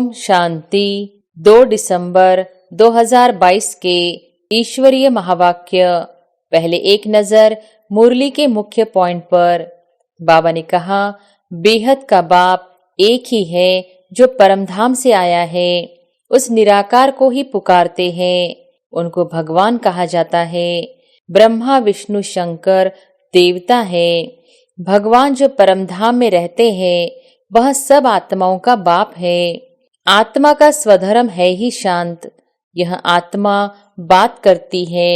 ओम शांति। 2 दिसंबर 2022 के ईश्वरीय महावाक्य। पहले एक नजर मुरली के मुख्य पॉइंट पर। बाबा ने कहा, बेहद का बाप एक ही है जो परमधाम से आया है। उस निराकार को ही पुकारते हैं, उनको भगवान कहा जाता है। ब्रह्मा विष्णु शंकर देवता है। भगवान जो परमधाम में रहते हैं वह सब आत्माओं का बाप है। आत्मा का स्वधर्म है ही शांत। यह आत्मा बात करती है।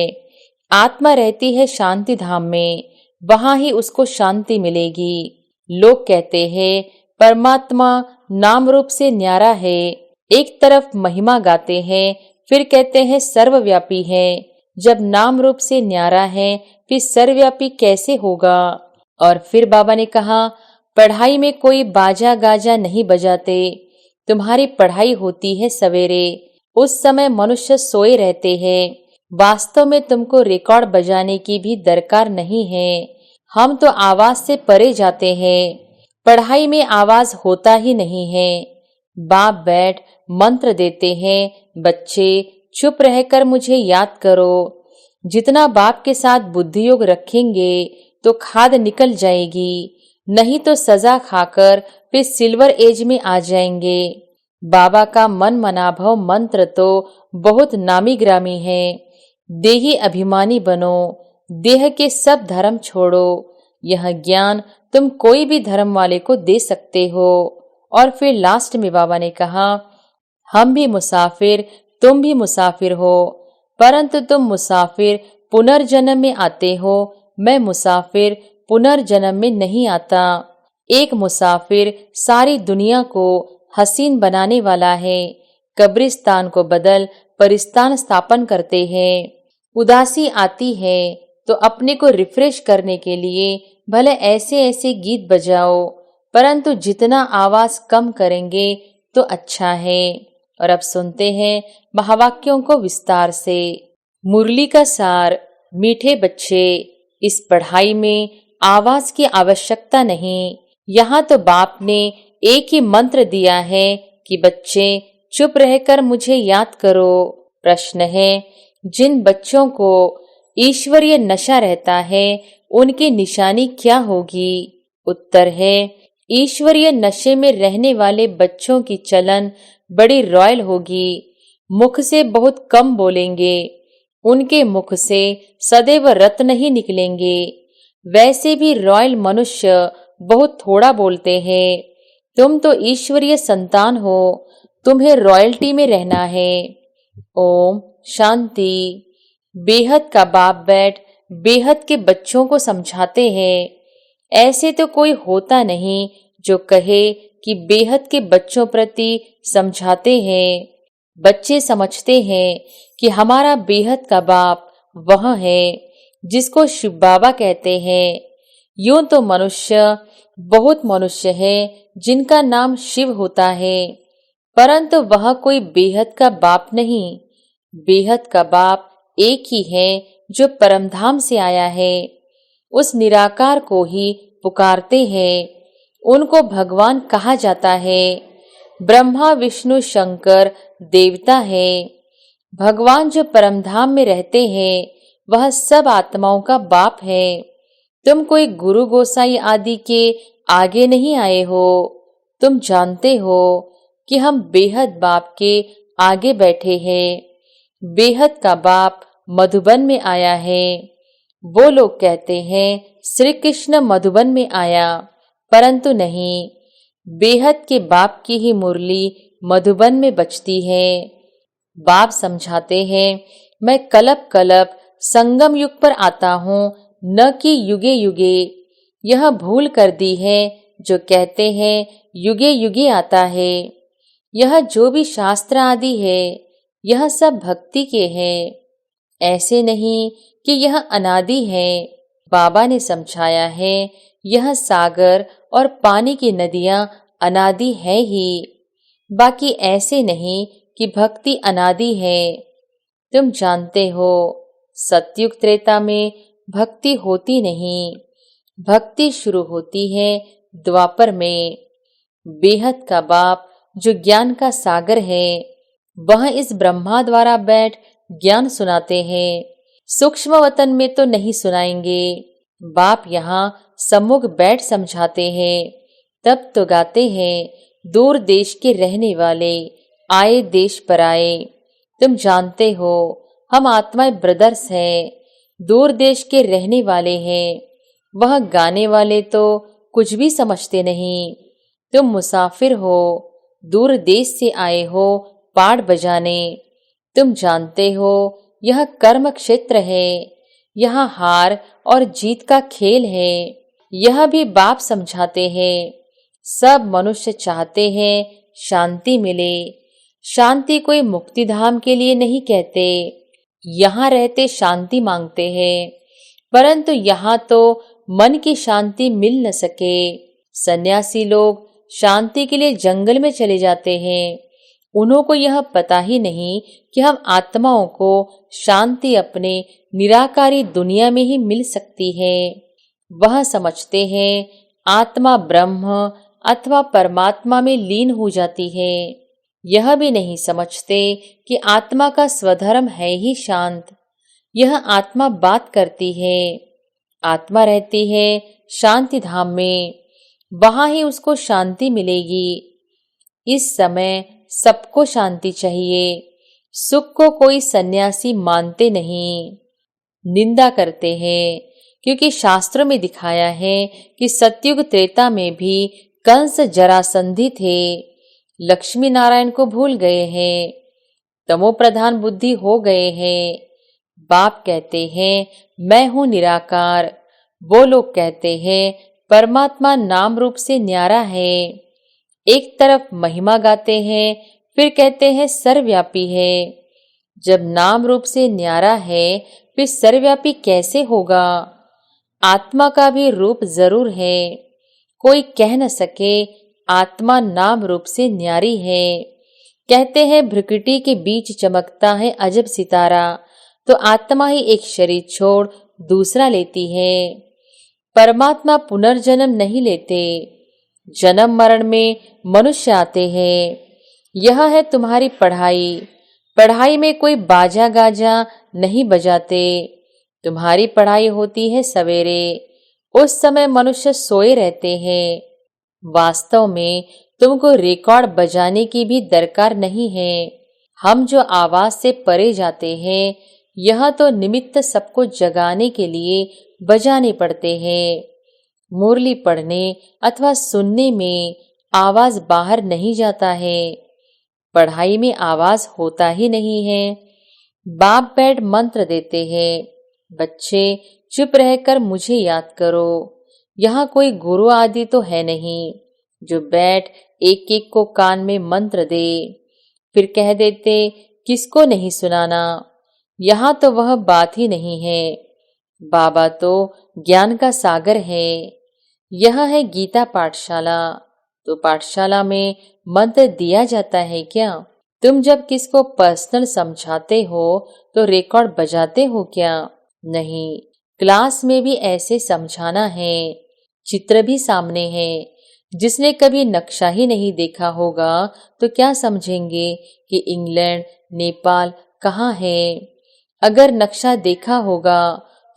आत्मा रहती है शांति धाम में, वहां ही उसको शांति मिलेगी। लोग कहते हैं परमात्मा नाम रूप से न्यारा है। एक तरफ महिमा गाते हैं, फिर कहते हैं सर्वव्यापी है। जब नाम रूप से न्यारा है फिर सर्वव्यापी कैसे होगा। और फिर बाबा ने कहा, पढ़ाई में कोई बाजा गाजा नहीं बजाते। तुम्हारी पढ़ाई होती है सवेरे, उस समय मनुष्य सोए रहते हैं। वास्तव में तुमको रिकॉर्ड बजाने की भी दरकार नहीं है। हम तो आवाज से परे जाते हैं। पढ़ाई में आवाज होता ही नहीं है। बाप बैठ मंत्र देते हैं, बच्चे चुप रहकर मुझे याद करो। जितना बाप के साथ बुद्धि योग रखेंगे तो खाद निकल जाएगी, नहीं तो सजा खाकर फिर सिल्वर एज में आ जाएंगे। बाबा का मन मनाभव मंत्र तो बहुत नामी ग्रामी है। देही अभिमानी बनो, देह के सब धर्म छोड़ो। यह ज्ञान तुम कोई भी धर्म वाले को दे सकते हो। और फिर लास्ट में बाबा ने कहा, हम भी मुसाफिर, तुम भी मुसाफिर हो, परंतु तुम मुसाफिर पुनर्जन्म में आते हो, मैं मुसाफिर पुनर्जन्म में नहीं आता। एक मुसाफिर सारी दुनिया को हसीन बनाने वाला है। कब्रिस्तान को बदल परिस्तान स्थापन करते हैं। उदासी आती है तो अपने को रिफ्रेश करने के लिए भले ऐसे ऐसे गीत बजाओ, परंतु जितना आवाज कम करेंगे तो अच्छा है। और अब सुनते हैं महावाक्यों को विस्तार से। मुरली का सार। मीठे बच्चे, इस पढ़ाई में आवाज की आवश्यकता नहीं। यहाँ तो बाप ने एक ही मंत्र दिया है कि बच्चे चुप रहकर मुझे याद करो। प्रश्न है, जिन बच्चों को ईश्वरीय नशा रहता है उनकी निशानी क्या होगी। उत्तर है, ईश्वरीय नशे में रहने वाले बच्चों की चलन बड़ी रॉयल होगी। मुख से बहुत कम बोलेंगे, उनके मुख से सदैव रत्न ही निकलेंगे। वैसे भी रॉयल मनुष्य बहुत थोड़ा बोलते हैं। तुम तो ईश्वरीय संतान हो, तुम्हें रॉयल्टी में रहना है। ओम शांति। बेहद का बाप बैठ बेहद के बच्चों को समझाते हैं। ऐसे तो कोई होता नहीं जो कहे कि बेहद के बच्चों प्रति समझाते हैं। बच्चे समझते हैं कि हमारा बेहद का बाप वह है जिसको शिव बाबा कहते हैं। यूं तो मनुष्य, बहुत मनुष्य है जिनका नाम शिव होता है, परंतु वह कोई बेहद का बाप नहीं। बेहद का बाप एक ही है जो परमधाम से आया है। उस निराकार को ही पुकारते हैं, उनको भगवान कहा जाता है। ब्रह्मा विष्णु शंकर देवता है। भगवान जो परमधाम में रहते हैं वह सब आत्माओं का बाप है। तुम कोई गुरु गोसाई आदि के आगे नहीं आए हो। तुम जानते हो कि हम बेहद बाप के आगे बैठे हैं। बेहद का बाप मधुबन में आया है। वो लोग कहते हैं श्री कृष्ण मधुबन में आया, परंतु नहीं, बेहद के बाप की ही मुरली मधुबन में बजती है। बाप समझाते हैं, मैं कलप कलप संगम युग पर आता हूँ, न कि युगे युगे। यह भूल कर दी है जो कहते हैं युगे युगे आता है। यह जो भी शास्त्र आदि है यह सब भक्ति के हैं, ऐसे नहीं कि यह अनादि है। बाबा ने समझाया है यह सागर और पानी की नदियां अनादि है ही, बाकी ऐसे नहीं कि भक्ति अनादि है। तुम जानते हो सतयुग त्रेता में भक्ति होती नहीं, भक्ति शुरू होती है द्वापर में। बेहद का बाप जो ज्ञान का सागर है, वह इस ब्रह्मा द्वारा बैठ ज्ञान सुनाते हैं। सूक्ष्म वतन में तो नहीं सुनाएंगे। बाप यहाँ सम्मुख बैठ समझाते हैं। तब तो गाते हैं, दूर देश के रहने वाले आए देश पर आए। तुम जानते हो हम आत्माएं ब्रदर्स हैं, दूर देश के रहने वाले हैं। वह गाने वाले तो कुछ भी समझते नहीं। तुम मुसाफिर हो, दूर देश से आए हो पाड़ बजाने। तुम जानते हो यह कर्म क्षेत्र है, यहाँ हार और जीत का खेल है। यह भी बाप समझाते हैं। सब मनुष्य चाहते हैं शांति मिले। शांति कोई मुक्तिधाम के लिए नहीं कहते। यहाँ रहते शांति मांगते हैं, परंतु यहाँ तो मन की शांति मिल न सके। सन्यासी लोग शांति के लिए जंगल में चले जाते हैं। उन्हों को यह पता ही नहीं कि हम आत्माओं को शांति अपने निराकारी दुनिया में ही मिल सकती है। वह समझते हैं आत्मा ब्रह्म अथवा परमात्मा में लीन हो जाती है। यह भी नहीं समझते कि आत्मा का स्वधर्म है ही शांत। यह आत्मा बात करती है। आत्मा रहती है शांति धाम में, वहां ही उसको शांति मिलेगी। इस समय सबको शांति चाहिए। सुख को कोई सन्यासी मानते नहीं, निंदा करते हैं, क्योंकि शास्त्रों में दिखाया है कि सतयुग त्रेता में भी कंस जरासंधी थे, लक्ष्मी नारायण को भूल गए हैं, तमो प्रधान बुद्धि हो गए हैं। बाप कहते हैं मैं हूँ निराकार। वो लोग कहते हैं परमात्मा नाम रूप से न्यारा है। एक तरफ महिमा गाते हैं, फिर कहते हैं सर्वव्यापी है। जब नाम रूप से न्यारा है, फिर सर्वव्यापी कैसे होगा? आत्मा का भी रूप जरूर है। कोई कह न सके आत्मा नाम रूप से न्यारी है। कहते हैं भ्रुकुटी के बीच चमकता है अजब सितारा, तो आत्मा ही एक शरीर छोड़ दूसरा लेती है। परमात्मा पुनर्जन्म नहीं लेते। जन्म मरण में मनुष्य आते हैं। यह है तुम्हारी पढ़ाई। पढ़ाई में कोई बाजा गाजा नहीं बजाते। तुम्हारी पढ़ाई होती है सवेरे, उस समय मनुष्य सोए रहते हैं। वास्तव में तुमको रिकॉर्ड बजाने की भी दरकार नहीं है। हम जो आवाज से परे जाते हैं, यह तो निमित्त सबको जगाने के लिए बजाने पड़ते हैं। मुरली पढ़ने अथवा सुनने में आवाज बाहर नहीं जाता है। पढ़ाई में आवाज होता ही नहीं है। बाप बैठ मंत्र देते हैं, बच्चे चुप रहकर मुझे याद करो। यहाँ कोई गुरु आदि तो है नहीं जो बैठ एक एक को कान में मंत्र दे, फिर कह देते किसको नहीं सुनाना। यहाँ तो वह बात ही नहीं है। बाबा तो ज्ञान का सागर है। यह है गीता पाठशाला, तो पाठशाला में मंत्र दिया जाता है क्या? तुम जब किसको पर्सनल समझाते हो तो रिकॉर्ड बजाते हो क्या? नहीं, क्लास में भी ऐसे समझाना है। चित्र भी सामने है। जिसने कभी नक्शा ही नहीं देखा होगा तो क्या समझेंगे कि इंग्लैंड नेपाल कहाँ है? अगर नक्शा देखा होगा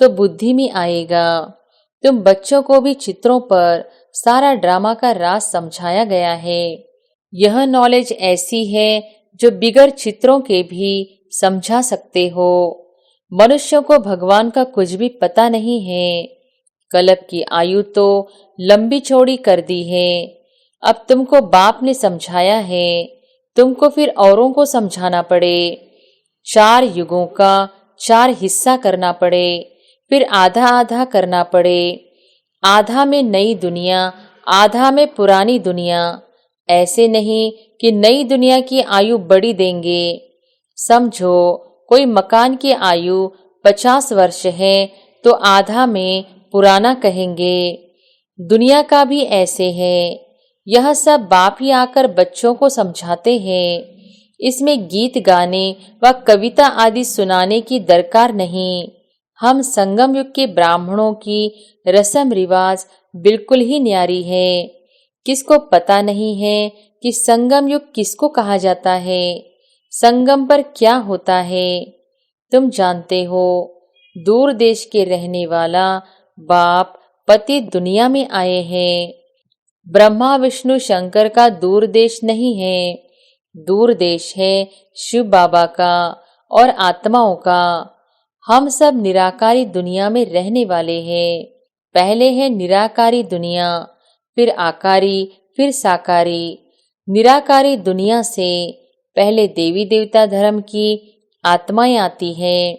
तो बुद्धि में आएगा। तुम बच्चों को भी चित्रों पर सारा ड्रामा का राज समझाया गया है। यह नॉलेज ऐसी है जो बिगर चित्रों के भी समझा सकते हो। मनुष्यों को भगवान का कुछ भी पता नहीं है। कल्प की आयु तो लंबी चौड़ी कर दी है। अब तुमको बाप ने समझाया है, तुमको फिर औरों को समझाना पड़े। 4 युगों का 4 हिस्सा करना पड़े, फिर आधा आधा करना पड़े। आधा में नई दुनिया, आधा में पुरानी दुनिया। ऐसे नहीं कि नई दुनिया की आयु बड़ी देंगे। समझो कोई मकान की आयु 50 वर्ष है तो आधा में पुराना कहेंगे। दुनिया का भी ऐसे है। यह सब बाप ही आकर बच्चों को समझाते हैं। इसमें गीत गाने व कविता आदि सुनाने की दरकार नहीं। हम संगम युग के ब्राह्मणों की रस्म रिवाज बिल्कुल ही न्यारी है। किसको पता नहीं है कि संगम युग किसको कहा जाता है, संगम पर क्या होता है। तुम जानते हो, दूर देश के रहने वाला बाप पति दुनिया में आए हैं। ब्रह्मा विष्णु शंकर का दूर देश नहीं है, दूर देश है शिव बाबा का और आत्माओं का। हम सब निराकारी दुनिया में रहने वाले हैं। पहले है निराकारी दुनिया, फिर आकारी, फिर साकारी। निराकारी दुनिया से पहले देवी देवता धर्म की आत्माएं आती हैं।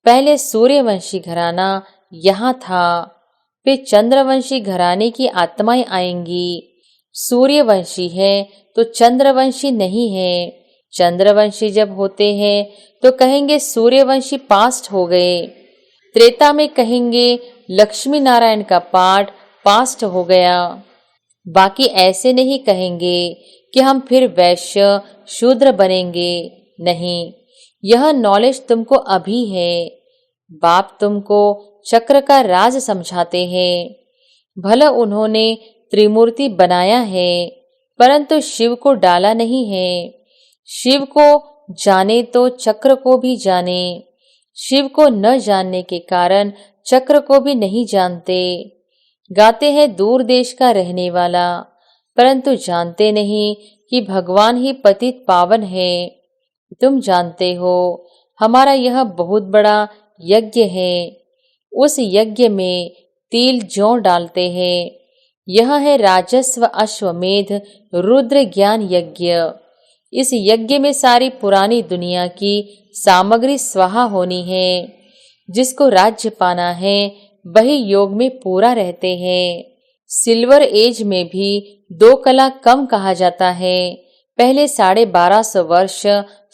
पहले सूर्यवंशी घराना यहाँ था, फिर चंद्रवंशी घराने की आत्माएं आएंगी। सूर्यवंशी है तो चंद्रवंशी नहीं है। चंद्रवंशी जब होते हैं तो कहेंगे सूर्यवंशी पास्ट हो गए। त्रेता में कहेंगे लक्ष्मी नारायण का पाठ पास्ट हो गया। बाकी ऐसे नहीं कहेंगे कि हम फिर वैश्य शूद्र बनेंगे। नहीं, यह नॉलेज तुमको अभी है। बाप तुमको चक्र का राज समझाते हैं। भला उन्होंने त्रिमूर्ति बनाया है, परंतु शिव को डाला नहीं है। शिव को जाने तो चक्र को भी जाने। शिव को न जानने के कारण चक्र को भी नहीं जानते। गाते हैं दूर देश का रहने वाला, परंतु जानते नहीं कि भगवान ही पतित पावन है। तुम जानते हो, हमारा यह बहुत बड़ा यज्ञ है। उस यज्ञ में तिल जौ डालते हैं। यह है राजस्व अश्वमेध रुद्र ज्ञान यज्ञ। इस यज्ञ में सारी पुरानी दुनिया की सामग्री स्वाहा होनी है। जिसको राज्य पाना है वही योग में पूरा रहते हैं। सिल्वर एज में भी 2 कला कम कहा जाता है। पहले 1250 वर्ष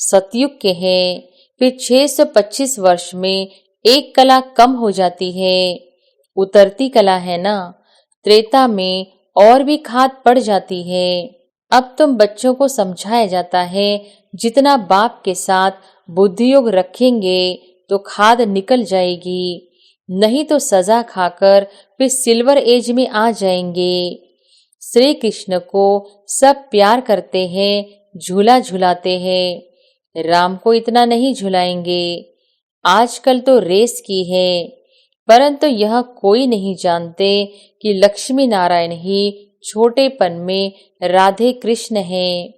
सतयुग के हैं, फिर 625 वर्ष में 1 कला कम हो जाती है। उतरती कला है ना। त्रेता में और भी खाद पड़ जाती है। अब तुम बच्चों को समझाया जाता है, जितना बाप के साथ बुद्धि योग रखेंगे तो खाद निकल जाएगी, नहीं तो सजा खाकर फिर सिल्वर एज में आ जाएंगे। श्री कृष्ण को सब प्यार करते हैं, झूला झुलाते हैं। राम को इतना नहीं झुलाएंगे। आजकल तो रेस की है, परंतु यह कोई नहीं जानते कि लक्ष्मी नारायण ही छोटेपन में राधे कृष्ण हैं।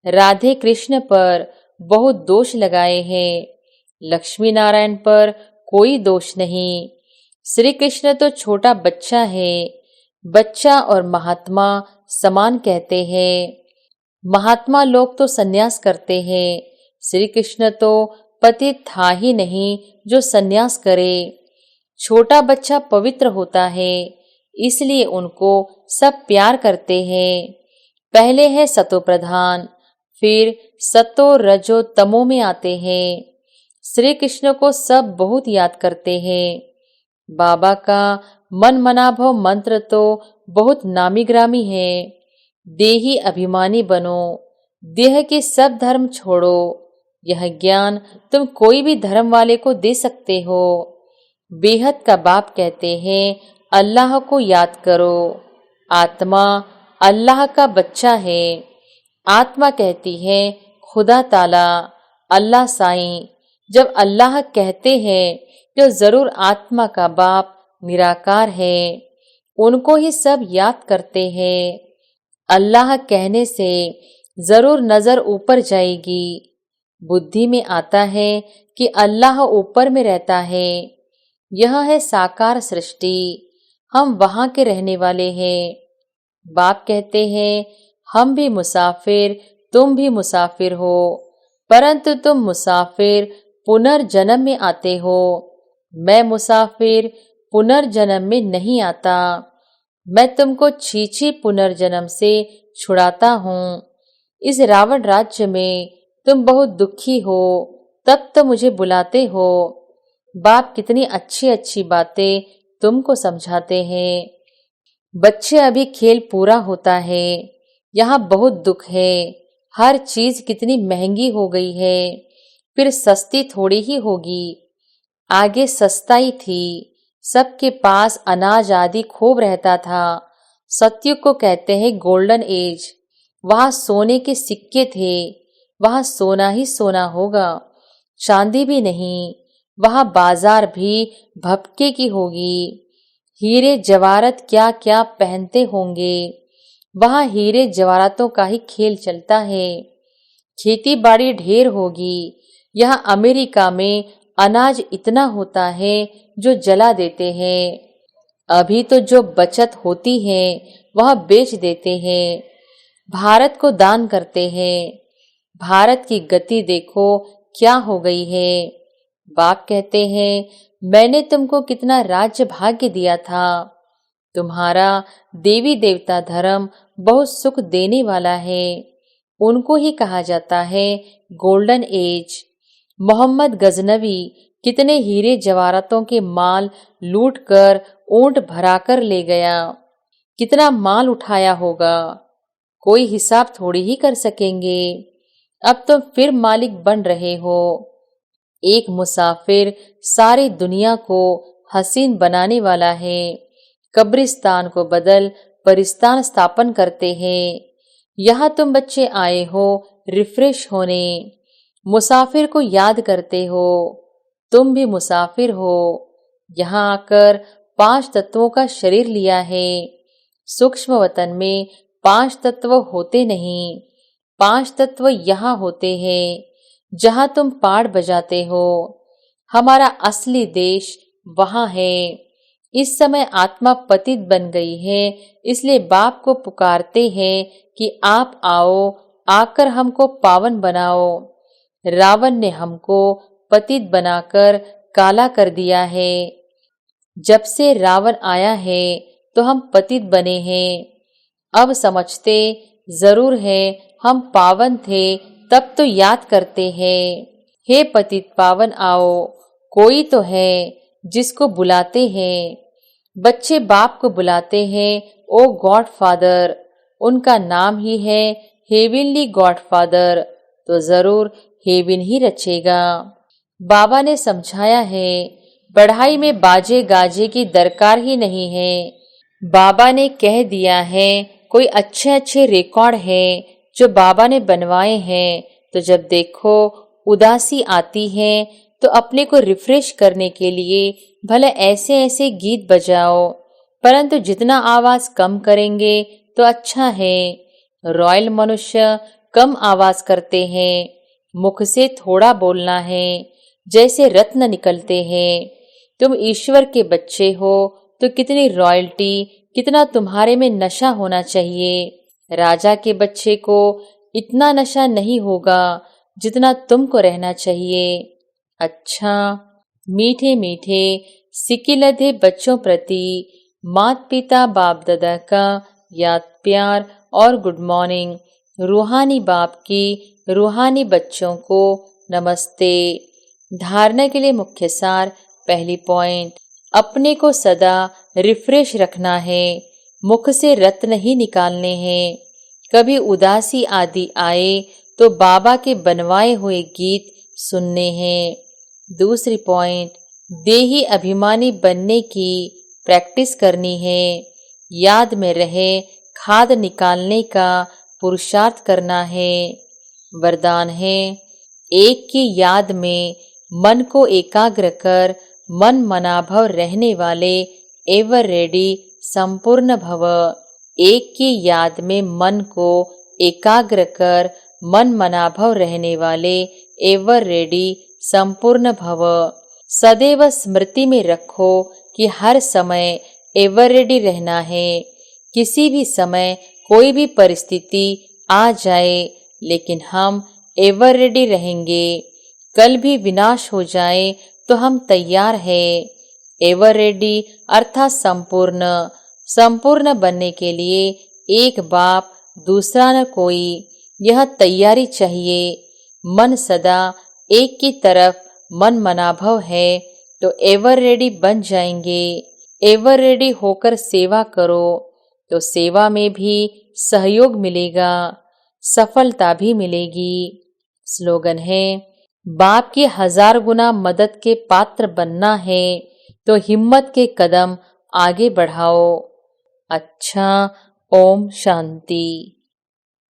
राधे कृष्ण पर बहुत दोष लगाए हैं, लक्ष्मी नारायण पर कोई दोष नहीं। श्री कृष्ण तो छोटा बच्चा है। बच्चा और महात्मा समान कहते हैं। महात्मा लोग तो सन्यास करते हैं। श्री कृष्ण तो पतित था ही नहीं जो सन्यास करे। छोटा बच्चा पवित्र होता है, इसलिए उनको सब प्यार करते हैं। पहले है सतो प्रधान, फिर सतो रजो तमो में आते हैं। श्री कृष्ण को सब बहुत याद करते हैं। बाबा का मन मनाभव मंत्र तो बहुत नामी ग्रामी है। देही अभिमानी बनो, देह के सब धर्म छोड़ो। यह ज्ञान तुम कोई भी धर्म वाले को दे सकते हो। बेहद का बाप कहते हैं, अल्लाह को याद करो। आत्मा अल्लाह का बच्चा है। आत्मा कहती है खुदा ताला, अल्लाह साईं। जब अल्लाह कहते हैं तो जरूर आत्मा का बाप निराकार है, उनको ही सब याद करते हैं। अल्लाह कहने से जरूर नजर ऊपर जाएगी। बुद्धि में आता है कि अल्लाह ऊपर में रहता है। यह है साकार सृष्टि, हम वहां के रहने वाले हैं। बाप कहते हैं, हम भी मुसाफिर, तुम भी मुसाफिर हो, परंतु तुम मुसाफिर पुनर्जन्म में आते हो। मैं मुसाफिर पुनर्जन्म में नहीं आता। मैं तुमको छी पुनर्जन्म से छुड़ाता हूँ। इस रावण राज्य में तुम बहुत दुखी हो, तब तो मुझे बुलाते हो। बाप कितनी अच्छी अच्छी बातें तुमको समझाते हैं। बच्चे अभी खेल पूरा होता है। यहाँ बहुत दुख है। हर चीज कितनी महंगी हो गई है, फिर सस्ती थोड़ी ही होगी। आगे सस्ताई थी, सबके पास अनाज आदि खूब रहता था। सतयुग को कहते हैं गोल्डन एज। वहां सोने के सिक्के थे, वहां सोना ही सोना होगा, चांदी भी नहीं। वहां बाजार भी भपके की होगी। हीरे जवाहरत क्या क्या पहनते होंगे। वहां हीरे जवाहरातों का ही खेल चलता है। खेती बाड़ी ढेर होगी। यहाँ अमेरिका में अनाज इतना होता है जो जला देते हैं। अभी तो जो बचत होती है वह बेच देते हैं, भारत को दान करते हैं। भारत की गति देखो क्या हो गई है। बाप कहते हैं, मैंने तुमको कितना राज्य भाग्य दिया था। तुम्हारा देवी देवता धर्म बहुत सुख देने वाला है। उनको ही कहा जाता है गोल्डन एज। मोहम्मद गजनवी कितने हीरे जवाहरातों के माल लूट कर ऊंट भराकर ले गया। कितना माल उठाया होगा, कोई हिसाब थोड़ी ही कर सकेंगे। अब तुम फिर मालिक बन रहे हो। एक मुसाफिर सारी दुनिया को हसीन बनाने वाला है। कब्रिस्तान को बदल परिस्तान स्थापन करते हैं। यहाँ तुम बच्चे आए हो रिफ्रेश होने, मुसाफिर को याद करते हो। तुम भी मुसाफिर हो। यहाँ आकर 5 तत्वों का शरीर लिया है। सूक्ष्म वतन में 5 तत्व होते नहीं। 5 तत्व यहाँ होते हैं जहाँ तुम पाड़ बजाते हो। हमारा असली देश वहाँ है। इस समय आत्मा पतित बन गई है, इसलिए बाप को पुकारते हैं कि आप आओ, आकर हमको पावन बनाओ। रावण ने हमको पतित बनाकर काला कर दिया है। जब से रावण आया है तो हम पतित बने हैं। अब समझते जरूर है हम पावन थे, तब तो याद करते हैं। हे पतित पावन आओ, कोई तो है जिसको बुलाते हैं। बच्चे बाप को बुलाते हैं ओ गॉड फादर। उनका नाम ही है हेविनली गॉड फादर, तो जरूर हेविन ही रचेगा। बाबा ने समझाया है, पढ़ाई में बाजे गाजे की दरकार ही नहीं है। बाबा ने कह दिया है कोई अच्छे अच्छे रिकॉर्ड है जो बाबा ने बनवाए हैं, तो जब देखो उदासी आती है तो अपने को रिफ्रेश करने के लिए भले ऐसे ऐसे गीत बजाओ, परंतु जितना आवाज कम करेंगे तो अच्छा है। रॉयल मनुष्य कम आवाज करते हैं, मुख से थोड़ा बोलना है, जैसे रत्न निकलते हैं। तुम ईश्वर के बच्चे हो तो कितनी रॉयल्टी, कितना तुम्हारे में नशा होना चाहिए। राजा के बच्चे को इतना नशा नहीं होगा जितना तुमको रहना चाहिए। अच्छा, मीठे मीठे सिकिलधे बच्चों प्रति माता पिता बाप दादा का याद प्यार और गुड मॉर्निंग। रूहानी बाप की रूहानी बच्चों को नमस्ते। धारणा के लिए मुख्य सार, पहली पॉइंट, अपने को सदा रिफ्रेश रखना है, मुख से रत्न ही निकालने हैं। कभी उदासी आदि आए तो बाबा के बनवाए हुए गीत सुनने हैं। दूसरी पॉइंट, देही अभिमानी बनने की प्रैक्टिस करनी है। याद में रहे खाद निकालने का पुरुषार्थ करना है। वरदान है, एक की याद में मन को एकाग्र कर मन मनाभव रहने वाले एवर रेडी संपूर्ण भव। एक की याद में मन को एकाग्र कर मन मनाभव रहने वाले एवर रेडी संपूर्ण भव। सदैव स्मृति में रखो कि हर समय एवर रेडी रहना है। किसी भी समय कोई भी परिस्थिति आ जाए, लेकिन हम एवर रेडी रहेंगे। कल भी विनाश हो जाए तो हम तैयार हैं। एवर रेडी अर्थात संपूर्ण। संपूर्ण बनने के लिए एक बाप, दूसरा न कोई, यह तैयारी चाहिए। मन सदा एक की तरफ मन मनाभव है तो एवर रेडी बन जाएंगे। एवर रेडी होकर सेवा करो तो सेवा में भी सहयोग मिलेगा, सफलता भी मिलेगी। स्लोगन है, बाप की 1000 गुना मदद के पात्र बनना है तो हिम्मत के कदम आगे बढ़ाओ। अच्छा, ओम शांति।